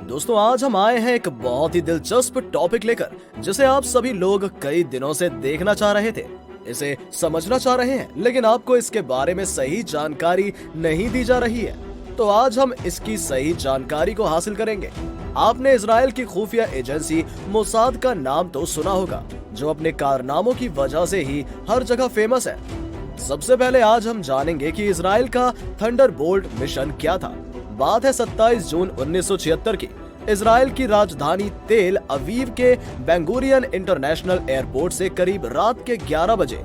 दोस्तों आज हम आए हैं एक बहुत ही दिलचस्प टॉपिक लेकर जिसे आप सभी लोग कई दिनों से देखना चाह रहे थे, इसे समझना चाह रहे हैं, लेकिन आपको इसके बारे में सही जानकारी नहीं दी जा रही है। तो आज हम इसकी सही जानकारी को हासिल करेंगे। आपने इजराइल की खुफिया एजेंसी मोसाद का नाम तो सुना होगा, जो अपने कारनामों की वजह से ही हर जगह फेमस है। सबसे पहले आज हम जानेंगे कि इजराइल का थंडरबोल्ट मिशन क्या था। बात है 27 जून 1976 की। इजराइल की राजधानी तेल अवीव के बेंगुरियन इंटरनेशनल एयरपोर्ट से करीब रात के 11 बजे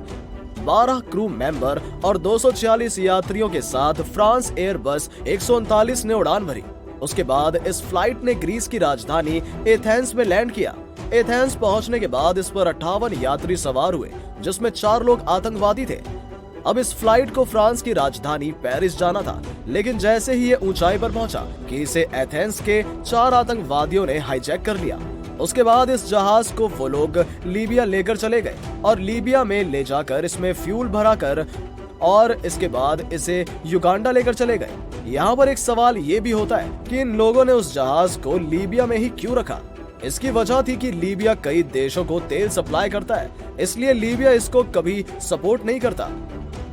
12 क्रू मेंबर और 246 यात्रियों के साथ फ्रांस एयरबस 139 ने उड़ान भरी। उसके बाद इस फ्लाइट ने ग्रीस की राजधानी एथेंस में लैंड किया। एथेंस पहुंचने के बाद इस पर 58 यात्री सवार हुए, जिसमें 4 लोग आतंकवादी थे। अब इस फ्लाइट को फ्रांस की राजधानी पेरिस जाना था, लेकिन जैसे ही ये ऊंचाई पर पहुंचा कि इसे एथेंस के 4 आतंकवादियों ने हाईजैक कर लिया। उसके बाद इस जहाज को वो लोग लीबिया लेकर चले गए और लीबिया में ले जाकर इसमें फ्यूल भरा कर और इसके बाद इसे युगांडा लेकर चले गए। यहाँ पर एक सवाल ये भी होता है कि इन लोगों ने उस जहाज को लीबिया में ही क्यों रखा। इसकी वजह थी कि लीबिया कई देशों को तेल सप्लाई करता है, इसलिए लीबिया इसको कभी सपोर्ट नहीं करता।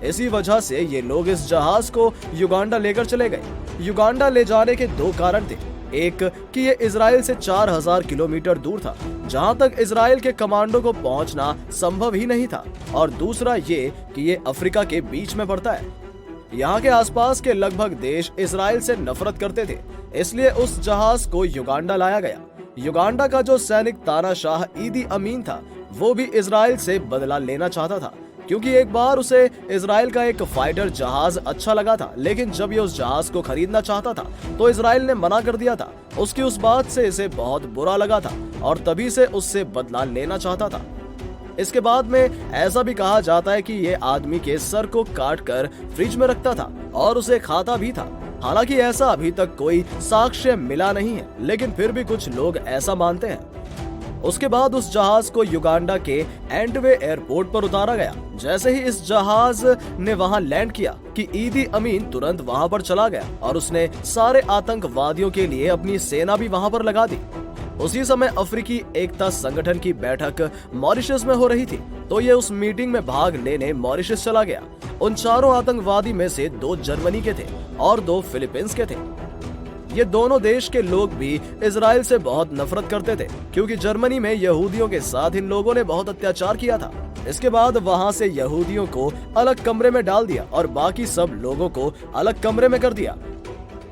इसी वजह से ये लोग इस जहाज को युगांडा लेकर चले गए। युगांडा ले जाने के 2 कारण थे। एक कि ये इजराइल से 4000 किलोमीटर दूर था, जहां तक इजराइल के कमांडो को पहुंचना संभव ही नहीं था, और दूसरा ये कि ये अफ्रीका के बीच में पड़ता है। यहाँ के आसपास के लगभग देश इजराइल से नफरत करते थे, इसलिए उस जहाज को युगांडा लाया गया। युगांडा का जो सैनिक तानाशाह ईदी अमीन था, वो भी इजराइल से बदला लेना चाहता था, क्योंकि एक बार उसे इजराइल का एक फाइटर जहाज अच्छा लगा था, लेकिन जब ये उस जहाज को खरीदना चाहता था तो इजराइल ने मना कर दिया था। उसकी उस बात से इसे बहुत बुरा लगा था और तभी से उससे बदला लेना चाहता था। इसके बाद में ऐसा भी कहा जाता है कि ये आदमी के सर को काट कर फ्रिज में रखता था और उसे खाता भी था। हालांकि ऐसा अभी तक कोई साक्ष्य मिला नहीं है, लेकिन फिर भी कुछ लोग ऐसा मानते हैं। उसके बाद उस जहाज को युगांडा के एंटवे एयरपोर्ट पर उतारा गया। जैसे ही इस जहाज ने वहां लैंड किया कि ईदी अमीन तुरंत वहां पर चला गया और उसने सारे आतंकवादियों के लिए अपनी सेना भी वहां पर लगा दी। उसी समय अफ्रीकी एकता संगठन की बैठक मॉरिशस में हो रही थी, तो ये उस मीटिंग में भाग लेने मॉरिशस चला गया। उन चारों आतंकवादी में से 2 जर्मनी के थे और 2 फिलीपींस के थे। ये दोनों देश के लोग भी इजराइल से बहुत नफरत करते थे, क्योंकि जर्मनी में यहूदियों के साथ इन लोगों ने बहुत अत्याचार किया था। इसके बाद वहां से यहूदियों को अलग कमरे में डाल दिया और बाकी सब लोगों को अलग कमरे में कर दिया।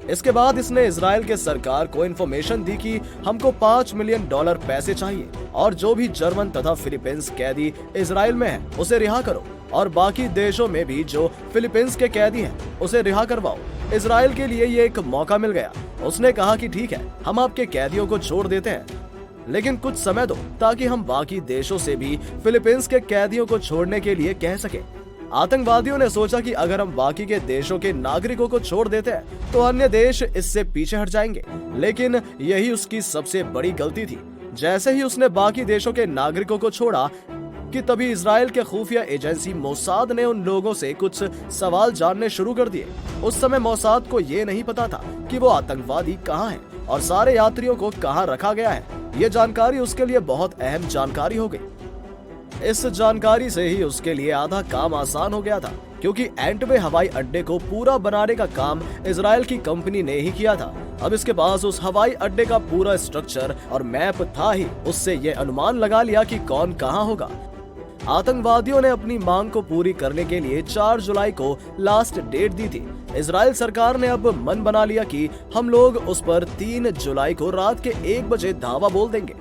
इसके बाद इसने इजराइल के सरकार को इन्फॉर्मेशन दी कि हमको $5 मिलियन पैसे चाहिए और जो भी जर्मन तथा फिलीपींस कैदी इजराइल में है उसे रिहा करो, और बाकी देशों में भी जो फिलीपींस के कैदी हैं उसे रिहा करवाओ। इजराइल के लिए ये एक मौका मिल गया। उसने कहा कि ठीक है, हम आपके कैदियों को छोड़ देते हैं, लेकिन कुछ समय दो ताकि हम बाकी देशों से भी फिलीपींस के कैदियों को छोड़ने के लिए कह सके। आतंकवादियों ने सोचा कि अगर हम बाकी के देशों के नागरिकों को छोड़ देते हैं तो अन्य देश इससे पीछे हट जाएंगे, लेकिन यही उसकी सबसे बड़ी गलती थी। जैसे ही उसने बाकी देशों के नागरिकों को छोड़ा कि तभी इजराइल के खुफिया एजेंसी मोसाद ने उन लोगों से कुछ सवाल जानने शुरू कर दिए। उस समय मोसाद को ये नहीं पता था कि वो आतंकवादी कहाँ हैं और सारे यात्रियों को कहाँ रखा गया है। ये जानकारी उसके लिए बहुत अहम जानकारी हो गई। इस जानकारी से ही उसके लिए आधा काम आसान हो गया था, क्योंकि एंटवे हवाई अड्डे को पूरा बनाने का काम इजराइल की कंपनी ने ही किया था। अब इसके पास उस हवाई अड्डे का पूरा स्ट्रक्चर और मैप था ही। उससे ये अनुमान लगा लिया कि कौन कहाँ होगा। आतंकवादियों ने अपनी मांग को पूरी करने के लिए 4 जुलाई को लास्ट डेट दी थी। इजराइल सरकार ने अब मन बना लिया कि हम लोग उस पर 3 जुलाई को रात के 1 बजे धावा बोल देंगे।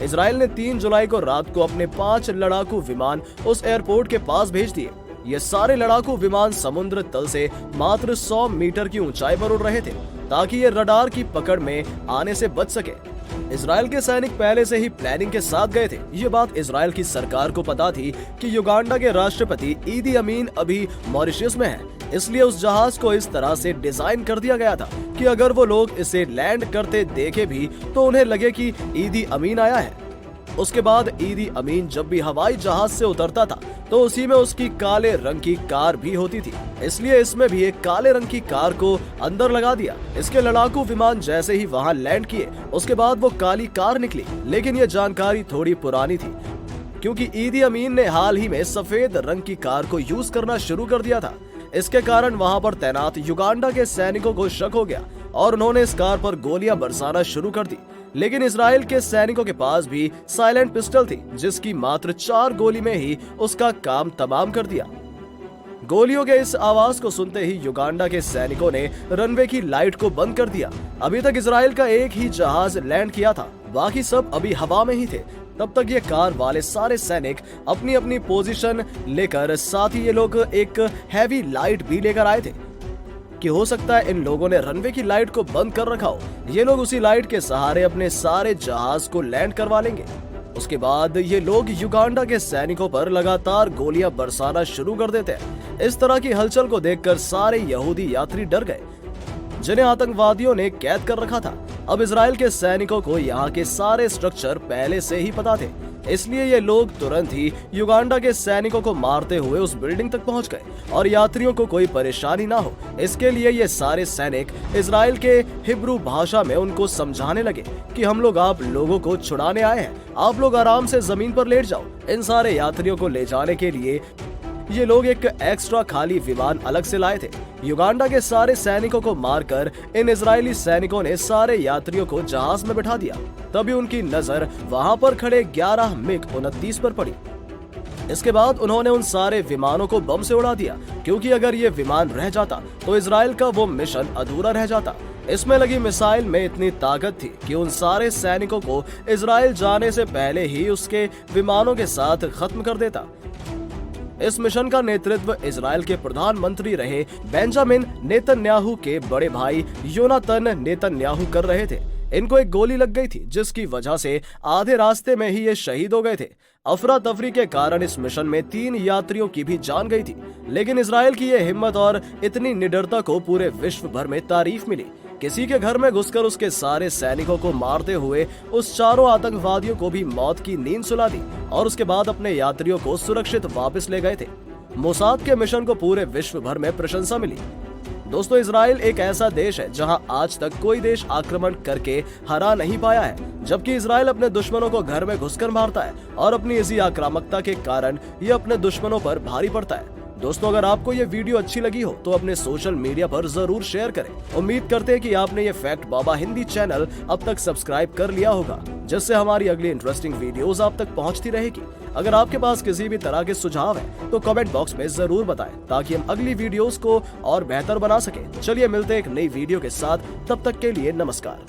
इजराइल ने 3 जुलाई को रात को अपने 5 लड़ाकू विमान उस एयरपोर्ट के पास भेज दिए। ये सारे लड़ाकू विमान समुद्र तल से मात्र 100 मीटर की ऊंचाई पर उड़ रहे थे, ताकि ये रडार की पकड़ में आने से बच सके। इजराइल के सैनिक पहले से ही प्लानिंग के साथ गए थे। ये बात इजराइल की सरकार को पता थी कि युगांडा के राष्ट्रपति ईदी अमीन अभी मॉरिशस में है, इसलिए उस जहाज को इस तरह से डिजाइन कर दिया गया था कि अगर वो लोग इसे लैंड करते देखे भी तो उन्हें लगे कि ईदी अमीन आया है। उसके बाद ईदी अमीन जब भी हवाई जहाज से उतरता था तो उसी में उसकी काले रंग की कार भी होती थी, इसलिए इसमें भी एक काले रंग की कार को अंदर लगा दिया। इसके लड़ाकू विमान जैसे ही वहां लैंड किए उसके बाद वो काली कार निकली, लेकिन ये जानकारी थोड़ी पुरानी थी क्योंकि ईदी अमीन ने हाल ही में सफेद रंग की कार को यूज करना शुरू कर दिया था। इसके कारण वहां पर तैनात युगांडा के सैनिकों को शक हो गया और उन्होंने इस कार पर गोलियां बरसाना शुरू कर दी। लेकिन इजराइल के सैनिकों के पास भी साइलेंट पिस्टल थी जिसकी मात्र 4 गोली में ही उसका काम तमाम कर दिया। गोलियों के इस आवाज को सुनते ही युगांडा के सैनिकों ने रनवे की लाइट को बंद कर दिया। अभी तक इजराइल का एक ही जहाज लैंड किया था, बाकी सब अभी हवा में ही थे। तब तक ये कार वाले सारे सैनिक अपनी अपनी पोजीशन लेकर, साथ ही ये लोग एक हैवी लाइट भी लेकर आए थे कि हो सकता है इन लोगों ने रनवे की लाइट को बंद कर रखा हो। ये लोग उसी लाइट के सहारे अपने सारे जहाज को लैंड करवा लेंगे। उसके बाद ये लोग युगांडा के सैनिकों पर लगातार गोलियां बरसाना शुरू कर देते हैं। इस तरह की हलचल को देखकर सारे यहूदी यात्री डर गए जिन्हें आतंकवादियों ने कैद कर रखा था। अब इजराइल के सैनिकों को यहाँ के सारे स्ट्रक्चर पहले से ही पता थे, इसलिए ये लोग तुरंत ही युगांडा के सैनिकों को मारते हुए उस बिल्डिंग तक पहुंच गए और यात्रियों को कोई परेशानी ना हो इसके लिए ये सारे सैनिक इजराइल के हिब्रू भाषा में उनको समझाने लगे कि हम लोग आप लोगों को छुड़ाने आए हैं, आप लोग आराम से जमीन पर लेट जाओ। इन सारे यात्रियों को ले जाने के लिए ये लोग एक एक्स्ट्रा खाली विमान अलग से लाए थे। युगांडा के सारे सैनिकों को मारकर इन इजरायली सैनिकों ने सारे यात्रियों को जहाज में बिठा दिया। तभी उनकी नजर वहां पर खड़े 11 मिग-29 पर पड़ी। इसके बाद उन्होंने उन सारे विमानों को बम से उड़ा दिया क्योंकि अगर ये विमान रह जाता तो इजराइल का वो मिशन अधूरा रह जाता। इसमें लगी मिसाइल में इतनी ताकत थी कि उन सारे सैनिकों को इजराइल जाने से पहले ही उसके विमानों के साथ खत्म कर देता। इस मिशन का नेतृत्व इजराइल के प्रधानमंत्री रहे बेंजामिन नेतन्याहू के बड़े भाई योनातन नेतन्याहू कर रहे थे। इनको एक गोली लग गई थी जिसकी वजह से आधे रास्ते में ही ये शहीद हो गए थे। अफरा तफरी के कारण इस मिशन में 3 यात्रियों की भी जान गई थी, लेकिन इजराइल की ये हिम्मत और इतनी निडरता को पूरे विश्व भर में तारीफ मिली। किसी के घर में घुसकर उसके सारे सैनिकों को मारते हुए उस चारों आतंकवादियों को भी मौत की नींद सुला दी और उसके बाद अपने यात्रियों को सुरक्षित वापस ले गए थे। मोसाद के मिशन को पूरे विश्व भर में प्रशंसा मिली। दोस्तों, इजराइल एक ऐसा देश है जहां आज तक कोई देश आक्रमण करके हरा नहीं पाया है, जबकि इजराइल अपने दुश्मनों को घर में घुसकर मारता है और अपनी इसी आक्रामकता के कारण ये अपने दुश्मनों पर भारी पड़ता है। दोस्तों, अगर आपको ये वीडियो अच्छी लगी हो तो अपने सोशल मीडिया पर जरूर शेयर करें। उम्मीद करते हैं कि आपने ये फैक्ट बाबा हिंदी चैनल अब तक सब्सक्राइब कर लिया होगा, जिससे हमारी अगली इंटरेस्टिंग वीडियोस आप तक पहुंचती रहेगी। अगर आपके पास किसी भी तरह के सुझाव हैं तो कमेंट बॉक्स में जरूर बताएं ताकि हम अगली वीडियोस को और बेहतर बना सकें। चलिए मिलते हैं एक नई वीडियो के साथ, तब तक के लिए नमस्कार।